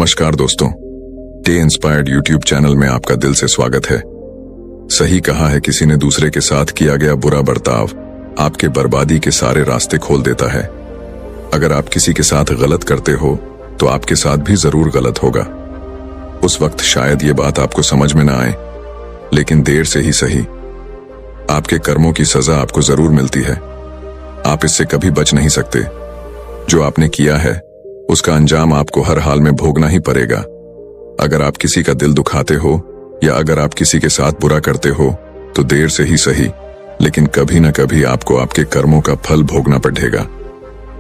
नमस्कार दोस्तों, टे इंस्पायर्ड यूट्यूब चैनल में आपका दिल से स्वागत है। सही कहा है किसी ने, दूसरे के साथ किया गया बुरा बर्ताव आपके बर्बादी के सारे रास्ते खोल देता है। अगर आप किसी के साथ गलत करते हो तो आपके साथ भी जरूर गलत होगा। उस वक्त शायद ये बात आपको समझ में ना आए, लेकिन देर से ही सही आपके कर्मों की सजा आपको जरूर मिलती है। आप इससे कभी बच नहीं सकते। जो आपने किया है उसका अंजाम आपको हर हाल में भोगना ही पड़ेगा। अगर आप किसी का दिल दुखाते हो या अगर आप किसी के साथ बुरा करते हो तो देर से ही सही, लेकिन कभी न कभी आपको आपके कर्मों का फल भोगना पड़ेगा।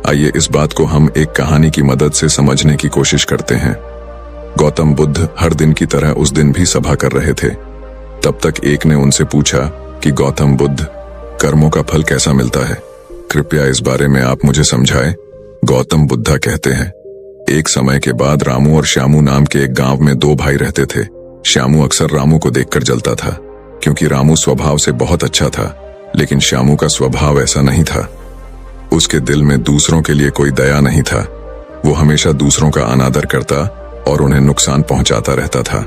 आइए इस बात को हम एक कहानी की मदद से समझने की कोशिश करते हैं। गौतम बुद्ध हर दिन की तरह उस दिन भी सभा कर रहे थे। तब तक एक ने उनसे पूछा कि गौतम बुद्ध, कर्मों का फल कैसा मिलता है? कृपया इस बारे में आप मुझे समझाएं। गौतम बुद्धा कहते हैं, एक समय के बाद रामू और श्यामू नाम के एक गांव में दो भाई रहते थे। श्यामू अक्सर रामू को देखकर जलता था, क्योंकि रामू स्वभाव से बहुत अच्छा था, लेकिन श्यामू का स्वभाव ऐसा नहीं था। उसके दिल में दूसरों के लिए कोई दया नहीं था। वो हमेशा दूसरों का अनादर करता और उन्हें नुकसान पहुंचाता रहता था।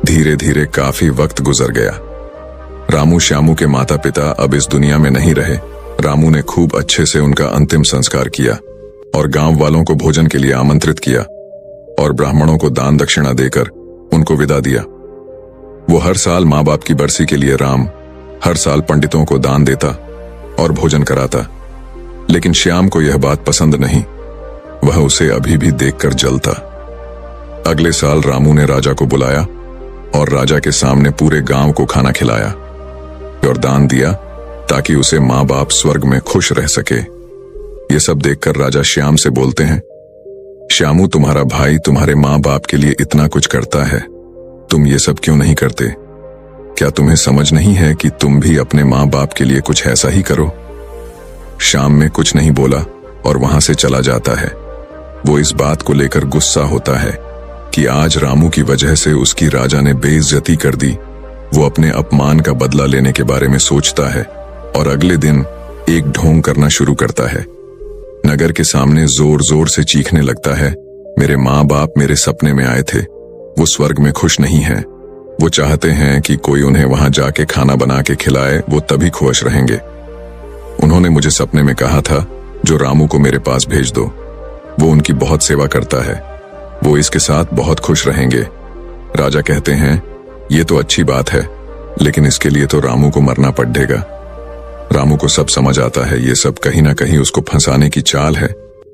धीरे धीरे काफी वक्त गुजर गया। रामू श्यामू के माता पिता अब इस दुनिया में नहीं रहे। रामू ने खूब अच्छे से उनका अंतिम संस्कार किया और गांव वालों को भोजन के लिए आमंत्रित किया और ब्राह्मणों को दान दक्षिणा देकर उनको विदा दिया। वो हर साल माँ बाप की बरसी के लिए हर साल पंडितों को दान देता और भोजन कराता, लेकिन श्याम को यह बात पसंद नहीं। वह उसे अभी भी देखकर जलता। अगले साल रामू ने राजा को बुलाया और राजा के सामने पूरे गांव को खाना खिलाया और दान दिया ताकि उसे माँ बाप स्वर्ग में खुश रह सके। ये सब देखकर राजा श्याम से बोलते हैं, श्यामू, तुम्हारा भाई तुम्हारे माँ बाप के लिए इतना कुछ करता है, तुम ये सब क्यों नहीं करते? क्या तुम्हें समझ नहीं है कि तुम भी अपने माँ बाप के लिए कुछ ऐसा ही करो? श्याम में कुछ नहीं बोला और वहां से चला जाता है। वो इस बात को लेकर गुस्सा होता है कि आज रामू की वजह से उसकी राजा ने बेइज्जती कर दी। वो अपने अपमान का बदला लेने के बारे में सोचता है और अगले दिन एक ढोंग करना शुरू करता है। नगर के सामने जोर जोर से चीखने लगता है, मेरे माँ बाप मेरे सपने में आए थे, वो स्वर्ग में खुश नहीं हैं। वो चाहते हैं कि कोई उन्हें वहां जाके खाना बना के खिलाए, वो तभी खुश रहेंगे। उन्होंने मुझे सपने में कहा था, जो रामू को मेरे पास भेज दो, वो उनकी बहुत सेवा करता है, वो इसके साथ बहुत खुश रहेंगे। राजा कहते हैं, ये तो अच्छी बात है, लेकिन इसके लिए तो रामू को मरना पड़ेगा। रामू को सब समझ आता है, ये सब कहीं ना कहीं उसको फंसाने की चाल है,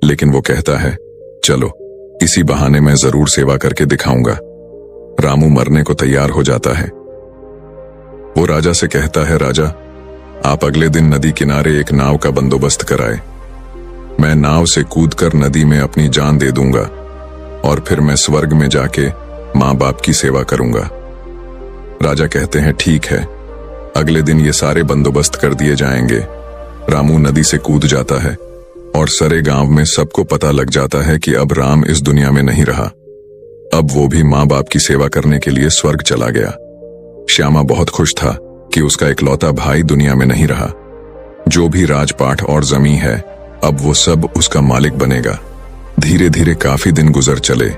लेकिन वो कहता है, चलो इसी बहाने मैं जरूर सेवा करके दिखाऊंगा। रामू मरने को तैयार हो जाता है। वो राजा से कहता है, राजा, आप अगले दिन नदी किनारे एक नाव का बंदोबस्त कराए। मैं नाव से कूदकर नदी में अपनी जान दे दूंगा और फिर मैं स्वर्ग में जाके माँ बाप की सेवा करूंगा। राजा कहते हैं, ठीक है। अगले दिन ये सारे बंदोबस्त कर दिए जाएंगे। रामू नदी से कूद जाता है और सारे गांव में सबको पता लग जाता है कि अब राम इस दुनिया में नहीं रहा। अब वो भी माँ बाप की सेवा करने के लिए स्वर्ग चला गया। श्यामा बहुत खुश था कि उसका इकलौता भाई दुनिया में नहीं रहा। जो भी राजपाट और जमीन है, अब वो सब उसका मालिक बनेगा। धीरे धीरे काफी दिन गुजर चले।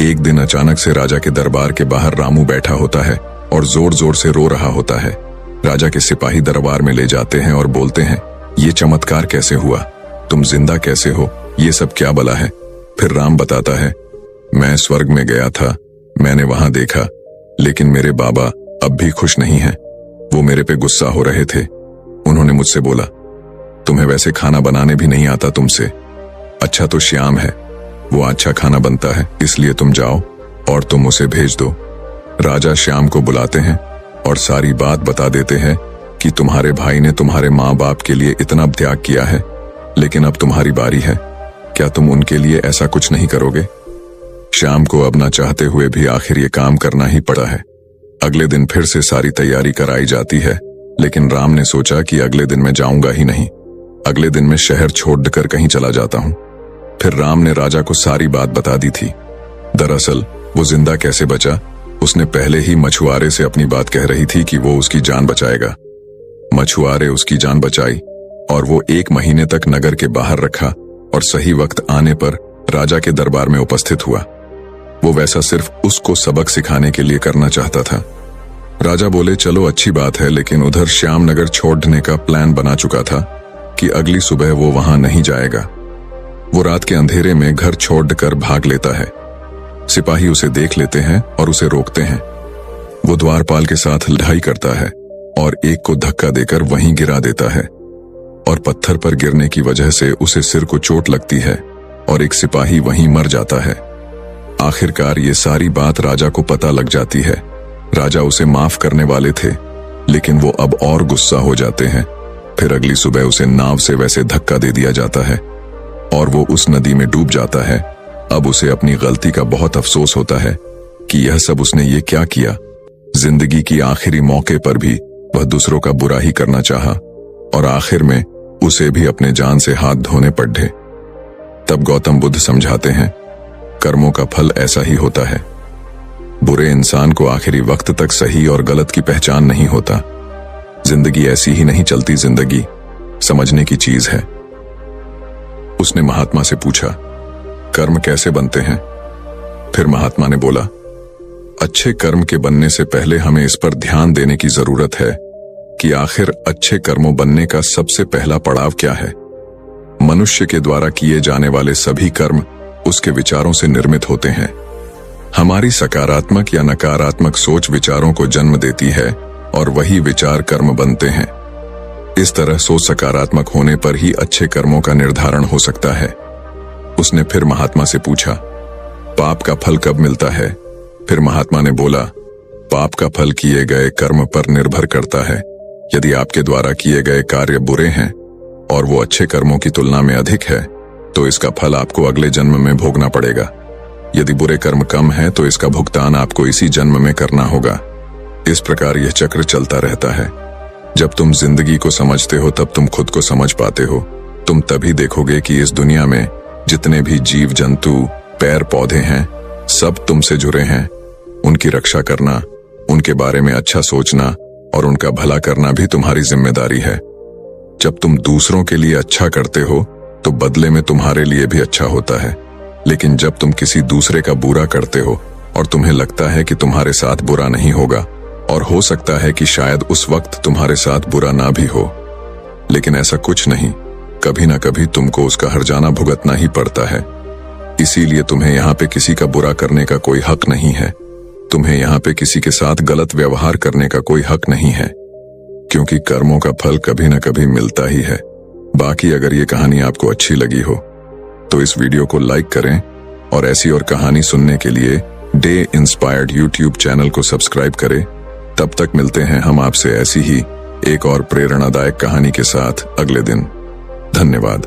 एक दिन अचानक से राजा के दरबार के बाहर रामू बैठा होता है और जोर जोर से रो रहा होता है। राजा के सिपाही दरबार में ले जाते हैं और बोलते हैं, ये चमत्कार कैसे हुआ? तुम जिंदा कैसे हो? ये सब क्या बला है? फिर राम बताता है, मैं स्वर्ग में गया था, मैंने वहां देखा, लेकिन मेरे बाबा अब भी खुश नहीं हैं। वो मेरे पे गुस्सा हो रहे थे। उन्होंने मुझसे बोला, तुम्हें वैसे खाना बनाने भी नहीं आता तुमसे। अच्छा तो श्याम है, वो अच्छा खाना बनता है, इसलिए तुम जाओ और तुम उसे भेज दो। राजा श्याम को बुलाते हैं और सारी बात बता देते हैं कि तुम्हारे भाई ने तुम्हारे माँ बाप के लिए इतना त्याग किया है, लेकिन अब तुम्हारी बारी है। क्या तुम उनके लिए ऐसा कुछ नहीं करोगे? श्याम को अब ना चाहते हुए भी आखिर ये काम करना ही पड़ा है। अगले दिन फिर से सारी तैयारी कराई जाती है, लेकिन राम ने सोचा कि अगले दिन मैं जाऊंगा ही नहीं। अगले दिन मैं शहर छोड़कर कहीं चला जाता हूँ। फिर राम ने राजा को सारी बात बता दी थी। दरअसल वो जिंदा कैसे बचा, उसने पहले ही मछुआरे से अपनी बात कह रही थी कि वो उसकी जान बचाएगा। मछुआरे उसकी जान बचाई और वो 1 महीने तक नगर के बाहर रखा और सही वक्त आने पर राजा के दरबार में उपस्थित हुआ। वो वैसा सिर्फ उसको सबक सिखाने के लिए करना चाहता था। राजा बोले, चलो अच्छी बात है, लेकिन उधर श्यामनगर छोड़ने का प्लान बना चुका था कि अगली सुबह वो वहां नहीं जाएगा। वो रात के अंधेरे में घर छोड़कर भाग लेता है। सिपाही उसे देख लेते हैं और उसे रोकते हैं। वो द्वारपाल के साथ लड़ाई करता है और एक को धक्का देकर वहीं गिरा देता है और पत्थर पर गिरने की वजह से उसे सिर को चोट लगती है और एक सिपाही वहीं मर जाता है। आखिरकार ये सारी बात राजा को पता लग जाती है। राजा उसे माफ करने वाले थे, लेकिन वो अब और गुस्सा हो जाते हैं। फिर अगली सुबह उसे नाव से वैसे धक्का दे दिया जाता है और वो उस नदी में डूब जाता है। अब उसे अपनी गलती का बहुत अफसोस होता है कि यह सब उसने ये क्या किया। जिंदगी की आखिरी मौके पर भी वह दूसरों का बुरा ही करना चाहा और आखिर में उसे भी अपने जान से हाथ धोने पड़े। तब गौतम बुद्ध समझाते हैं, कर्मों का फल ऐसा ही होता है। बुरे इंसान को आखिरी वक्त तक सही और गलत की पहचान नहीं होता। जिंदगी ऐसी ही नहीं चलती, जिंदगी समझने की चीज है। उसने महात्मा से पूछा, कर्म कैसे बनते हैं? फिर महात्मा ने बोला, अच्छे कर्म के बनने से पहले हमें इस पर ध्यान देने की जरूरत है कि आखिर अच्छे कर्मों बनने का सबसे पहला पड़ाव क्या है। मनुष्य के द्वारा किए जाने वाले सभी कर्म उसके विचारों से निर्मित होते हैं। हमारी सकारात्मक या नकारात्मक सोच विचारों को जन्म देती है और वही विचार कर्म बनते हैं। इस तरह सोच सकारात्मक होने पर ही अच्छे कर्मों का निर्धारण हो सकता है। उसने फिर महात्मा से पूछा, पाप का फल कब मिलता है? फिर महात्मा ने बोला, पाप का फल किए गए कर्म पर निर्भर करता है। यदि आपके द्वारा किए गए कार्य बुरे हैं और वो अच्छे कर्मों की तुलना में अधिक है, तो इसका फल आपको अगले जन्म में भोगना पड़ेगा। यदि बुरे कर्म कम है तो इसका भुगतान आपको इसी जन्म में करना होगा। इस प्रकार यह चक्र चलता रहता है। जब तुम जिंदगी को समझते हो तब तुम खुद को समझ पाते हो। तुम तभी देखोगे कि इस दुनिया में जितने भी जीव जंतु, पेड़ पौधे हैं, सब तुमसे जुड़े हैं। उनकी रक्षा करना, उनके बारे में अच्छा सोचना और उनका भला करना भी तुम्हारी जिम्मेदारी है। जब तुम दूसरों के लिए अच्छा करते हो तो बदले में तुम्हारे लिए भी अच्छा होता है। लेकिन जब तुम किसी दूसरे का बुरा करते हो और तुम्हें लगता है कि तुम्हारे साथ बुरा नहीं होगा, और हो सकता है कि शायद उस वक्त तुम्हारे साथ बुरा ना भी हो, लेकिन ऐसा कुछ नहीं, कभी ना कभी तुमको उसका हर्जाना भुगतना ही पड़ता है। इसीलिए तुम्हें यहाँ पे किसी का बुरा करने का कोई हक नहीं है। तुम्हें यहाँ पे किसी के साथ गलत व्यवहार करने का कोई हक नहीं है, क्योंकि कर्मों का फल कभी ना कभी मिलता ही है। बाकी अगर ये कहानी आपको अच्छी लगी हो तो इस वीडियो को लाइक करें और ऐसी और कहानी सुनने के लिए डे इंस्पायर्ड यूट्यूब चैनल को सब्सक्राइब करें। तब तक मिलते हैं हम आपसे ऐसी ही एक और प्रेरणादायक कहानी के साथ अगले दिन। धन्यवाद।